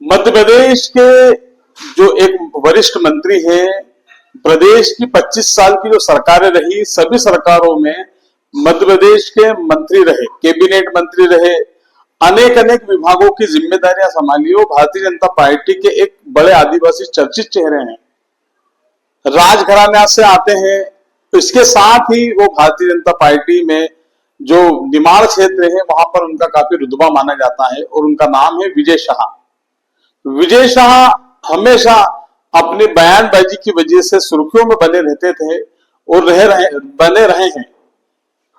मध्य प्रदेश के जो एक वरिष्ठ मंत्री हैं, प्रदेश की 25 साल की जो सरकारें रही, सभी सरकारों में मध्य प्रदेश के मंत्री रहे, कैबिनेट मंत्री रहे, अनेक अनेक विभागों की जिम्मेदारियां संभाली। वो भारतीय जनता पार्टी के एक बड़े आदिवासी चर्चित चेहरे हैं, राजघराने से आते हैं। तो इसके साथ ही वो भारतीय जनता पार्टी में जो निमाड़ क्षेत्र है वहां पर उनका काफी रुतबा माना जाता है और उनका नाम है विजय शाह। विजय शाह हमेशा अपनी बयानबाजी की वजह से सुर्खियों में बने रहते थे और बने रहे हैं।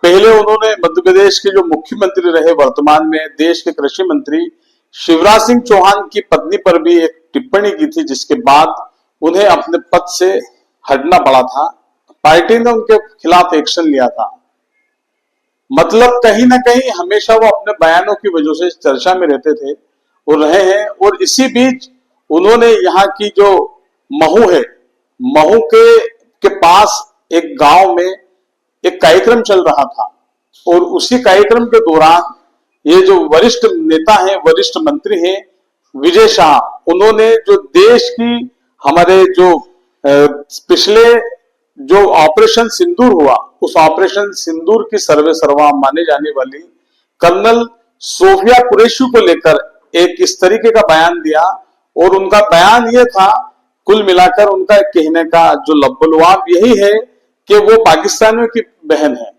पहले उन्होंने मध्य प्रदेश के जो मुख्यमंत्री रहे, वर्तमान में देश के कृषि मंत्री शिवराज सिंह चौहान की पत्नी पर भी एक टिप्पणी की थी, जिसके बाद उन्हें अपने पद से हटना पड़ा था। पार्टी ने उनके खिलाफ एक्शन लिया था। मतलब कहीं ना कहीं हमेशा वो अपने बयानों की वजह से चर्चा में रहते थे और रहे हैं। और इसी बीच उन्होंने यहाँ की जो महू है, महू के पास एक गांव में एक कार्यक्रम चल रहा था और उसी कार्यक्रम के दौरान ये जो वरिष्ठ नेता हैं, वरिष्ठ मंत्री हैं विजय शाह, उन्होंने जो देश की हमारे जो पिछले जो ऑपरेशन सिंदूर हुआ, उस ऑपरेशन सिंदूर की सर्वे सर्वा माने जाने वाली कर्नल सोफिया कुरैशी को लेकर एक इस तरीके का बयान दिया। और उनका बयान ये था, कुल मिलाकर उनका कहने का जो लब्बलुआब यही है कि वो पाकिस्तानियों की बहन है।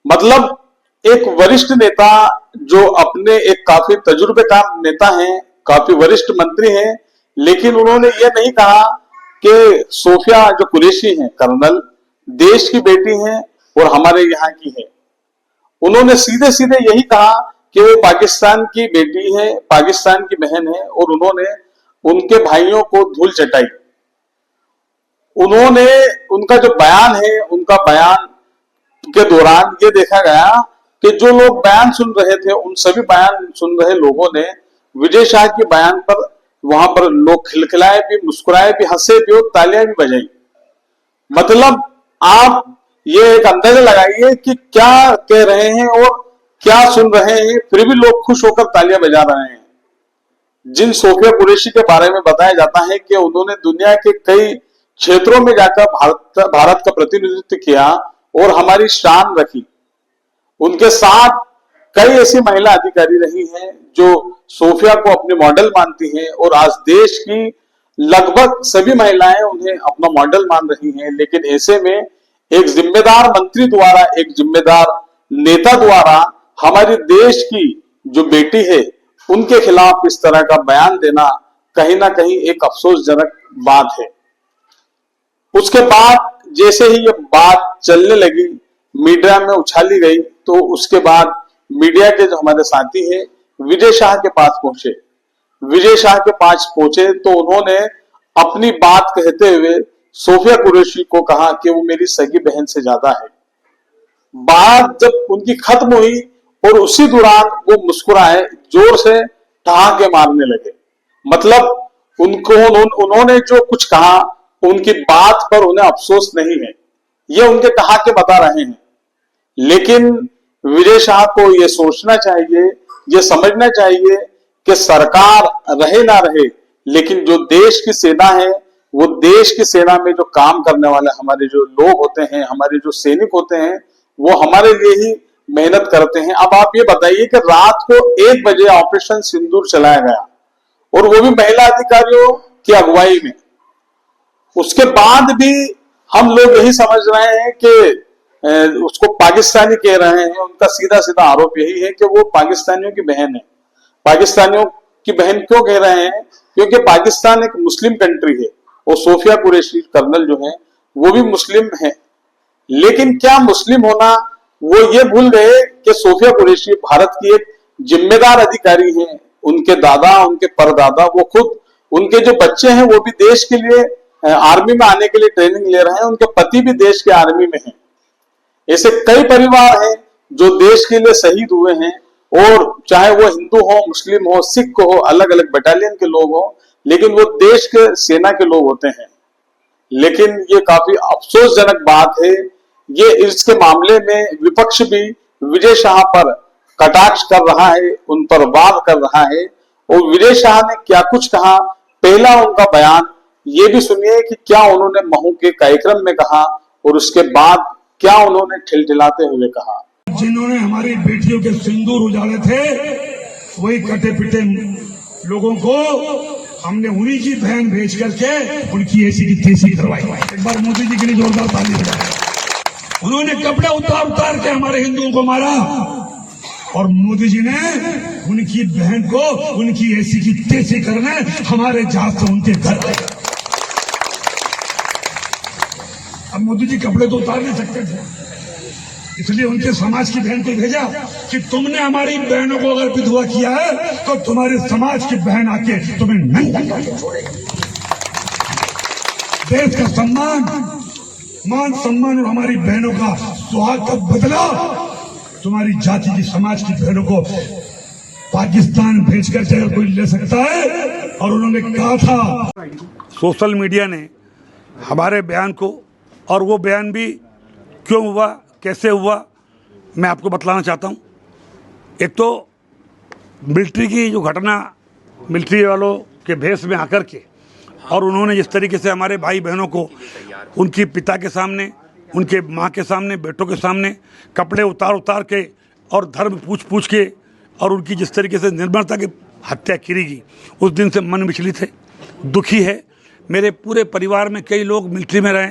मतलब एक वरिष्ठ नेता जो अपने एक काफी तजुर्बेकार नेता हैं, काफी वरिष्ठ मंत्री हैं, लेकिन उन्होंने ये नहीं कहा कि सोफिया जो कुरैशी हैं कर्नल, देश की बेटी हैं और हमारे यहाँ की है। उन्होंने सीधे सीधे यही कहा कि वो पाकिस्तान की बेटी है, पाकिस्तान की बहन है और उन्होंने उनके भाइयों को धूल चटाई। उन्होंने उनका जो बयान है, उनका बयान के दौरान ये देखा गया कि जो लोग बयान सुन रहे थे, उन सभी बयान सुन रहे लोगों ने विजय शाह के बयान पर वहां पर लोग खिलखिलाए भी, मुस्कुराए भी, हंसे भी और तालियां भी बजाई। मतलब आप ये एक अंदाजा लगाइए कि क्या कह रहे हैं और क्या सुन रहे हैं, फिर भी लोग खुश होकर तालियां बजा रहे हैं। जिन सोफिया कुरैशी के बारे में बताया जाता है कि उन्होंने दुनिया के कई क्षेत्रों में जाकर भारत का प्रतिनिधित्व किया और हमारी शान रखी। उनके साथ कई ऐसी महिला अधिकारी रही हैं जो सोफिया को अपने मॉडल मानती हैं और आज देश की लगभग सभी महिलाएं उन्हें अपना मॉडल मान रही हैं। लेकिन ऐसे में एक जिम्मेदार मंत्री द्वारा, एक जिम्मेदार नेता द्वारा हमारे देश की जो बेटी है उनके खिलाफ इस तरह का बयान देना कहीं ना कहीं एक अफसोसजनक बात है। उसके बाद जैसे ही ये बात चलने लगी, मीडिया में उछाली गई, तो उसके बाद मीडिया के जो हमारे साथी हैं विजय शाह के पास पहुंचे। विजय शाह के पास पहुंचे तो उन्होंने अपनी बात कहते हुए सोफिया कुरैशी को कहा कि वो मेरी सगी बहन से ज्यादा है। बात जब उनकी खत्म हुई और उसी दौरान वो मुस्कुराए, जोर से ठहाके मारने लगे। मतलब उन्होंने जो कुछ कहा, उनकी बात पर उन्हें अफसोस नहीं है, ये उनके ठहाके बता रहे हैं। लेकिन विजय शाह को ये सोचना चाहिए, ये समझना चाहिए कि सरकार रहे ना रहे, लेकिन जो देश की सेना है, वो देश की सेना में जो काम करने वाले हमारे जो लोग होते हैं, हमारे जो सैनिक होते हैं, वो हमारे लिए ही मेहनत करते हैं। अब आप ये बताइए कि रात को 1 बजे ऑपरेशन सिंदूर चलाया गया और वो भी महिला अधिकारियों की अगुवाई में। उसके बाद भी हम लोग यही समझ रहे हैं कि उसको पाकिस्तानी कह रहे हैं। उनका सीधा सीधा आरोप यही है कि वो पाकिस्तानियों की बहन है। पाकिस्तानियों की बहन क्यों कह रहे हैं? क्योंकि पाकिस्तान एक मुस्लिम कंट्री है और सोफिया कुरैशी कर्नल जो है वो भी मुस्लिम है। लेकिन क्या मुस्लिम होना, वो ये भूल गए कि सोफिया कुरैशी भारत की एक जिम्मेदार अधिकारी हैं। उनके दादा, उनके परदादा, वो खुद, उनके जो बच्चे हैं वो भी देश के लिए आर्मी में आने के लिए ट्रेनिंग ले रहे हैं। उनके पति भी देश के आर्मी में हैं। ऐसे कई परिवार हैं जो देश के लिए शहीद हुए हैं, और चाहे वो हिंदू हो, मुस्लिम हो, सिख हो, अलग अलग बटालियन के लोग हो, लेकिन वो देश के सेना के लोग होते हैं। लेकिन ये काफी अफसोसजनक बात है। ये इसके मामले में विपक्ष भी विजय शाह पर कटाक्ष कर रहा है, उन पर वार कर रहा है और विजय शाह ने क्या कुछ कहा, पहला उनका बयान ये भी सुनिए कि क्या उन्होंने महू के कार्यक्रम में कहा और उसके बाद क्या उन्होंने ठिलठिलाते हुए कहा। जिन्होंने हमारी बेटियों के सिंदूर उजाड़े थे, वही कटे पिटे लोगों को हमने उन्हीं की बहन भेज करके उनकी ऐसी की तैसी करवाई। एक बार मोदी जी के लिए जोरदार ताली बजाएं। उन्होंने कपड़े उतार उतार के हमारे हिंदुओं को मारा और मोदी जी ने उनकी बहन को उनकी ऐसी की तैसी करने हमारे जहाज से उनके घर आए। अब मोदी जी कपड़े तो उतार नहीं सकते थे, इसलिए उनके समाज की बहन को भेजा कि तुमने हमारी बहनों को अगर विधवा किया है तो तुम्हारे समाज की बहन आके तुम्हें नंगा करके छोड़ेगी। देश का सम्मान, मान सम्मान और हमारी बहनों का सुहाग का बदला तुम्हारी जाति की समाज की बहनों को पाकिस्तान भेजकर अगर कोई ले सकता है। और उन्होंने कहा था, सोशल मीडिया ने हमारे बयान को, और वो बयान भी क्यों हुआ, कैसे हुआ, मैं आपको बतलाना चाहता हूँ। एक तो मिलिट्री की जो घटना, मिलिट्री वालों के भेष में आकर के और उन्होंने जिस तरीके से हमारे भाई बहनों को उनके पिता के सामने, उनके माँ के सामने, बेटों के सामने कपड़े उतार उतार के और धर्म पूछ पूछ के और उनकी जिस तरीके से निर्मलता की हत्या की गई, उस दिन से मन विचलित है, दुखी है। मेरे पूरे परिवार में कई लोग मिलिट्री में रहे,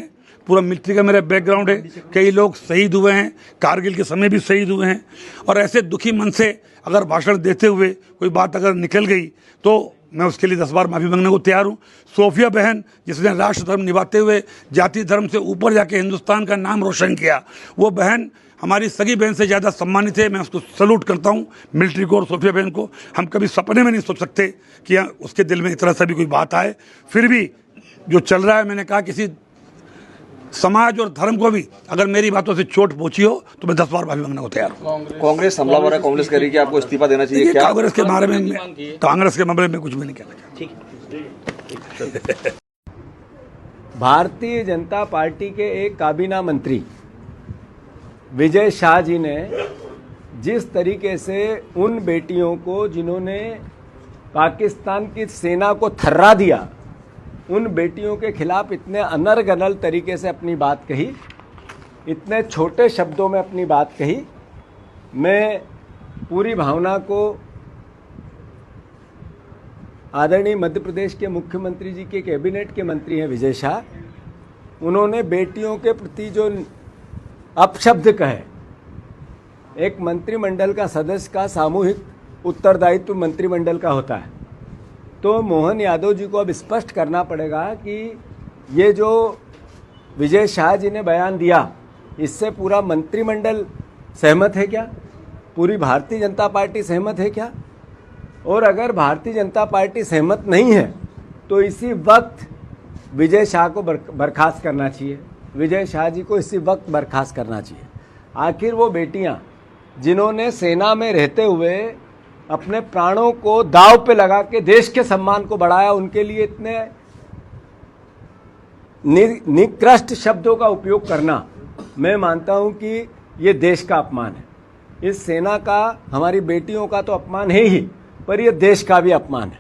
पूरा मिलिट्री का मेरा बैकग्राउंड है, कई लोग शहीद हुए हैं, कारगिल के समय भी शहीद हुए हैं। और ऐसे दुखी मन से अगर भाषण देते हुए कोई बात अगर निकल गई तो मैं उसके लिए 10 बार माफ़ी मांगने को तैयार हूँ। सोफिया बहन जिसने राष्ट्र धर्म निभाते हुए जाति धर्म से ऊपर जाके हिंदुस्तान का नाम रोशन किया, वो बहन हमारी सगी बहन से ज़्यादा सम्मानित है। मैं उसको सैल्यूट करता हूँ, मिलिट्री को और सोफिया बहन को। हम कभी सपने में नहीं सोच सकते कि उसके दिल में इस तरह से भी कोई बात आए। फिर भी जो चल रहा है, मैंने कहा किसी समाज और धर्म को भी अगर मेरी बातों से चोट पहुंची हो तो मैं 10 बार माफी मांगने को तैयार हूँ। कांग्रेस हमलावर है, कांग्रेस कह रही है कि आपको इस्तीफा देना चाहिए। क्या कांग्रेस के बारे में, कांग्रेस के मामले में कुछ भी नहीं कहना चाहता। भारतीय जनता पार्टी के एक काबीना मंत्री विजय शाह जी ने जिस तरीके से उन बेटियों को जिन्होंने पाकिस्तान की सेना को थर्रा दिया, उन बेटियों के खिलाफ इतने अनर्गनल तरीके से अपनी बात कही, इतने छोटे शब्दों में अपनी बात कही, मैं पूरी भावना को आदरणीय मध्य प्रदेश के मुख्यमंत्री जी के कैबिनेट के मंत्री हैं विजय शाह, उन्होंने बेटियों के प्रति जो अपशब्द कहे, एक मंत्रिमंडल का सदस्य का सामूहिक उत्तरदायित्व मंत्रिमंडल का होता है, तो मोहन यादव जी को अब स्पष्ट करना पड़ेगा कि ये जो विजय शाह जी ने बयान दिया, इससे पूरा मंत्रिमंडल सहमत है क्या, पूरी भारतीय जनता पार्टी सहमत है क्या? और अगर भारतीय जनता पार्टी सहमत नहीं है तो इसी वक्त विजय शाह को बर्खास्त करना चाहिए, विजय शाह जी को इसी वक्त बर्खास्त करना चाहिए। आखिर वो बेटियां जिन्होंने सेना में रहते हुए अपने प्राणों को दांव पे लगा के देश के सम्मान को बढ़ाया, उनके लिए इतने निकृष्ट शब्दों का उपयोग करना, मैं मानता हूं कि ये देश का अपमान है। इस सेना का, हमारी बेटियों का तो अपमान है ही, पर यह देश का भी अपमान है।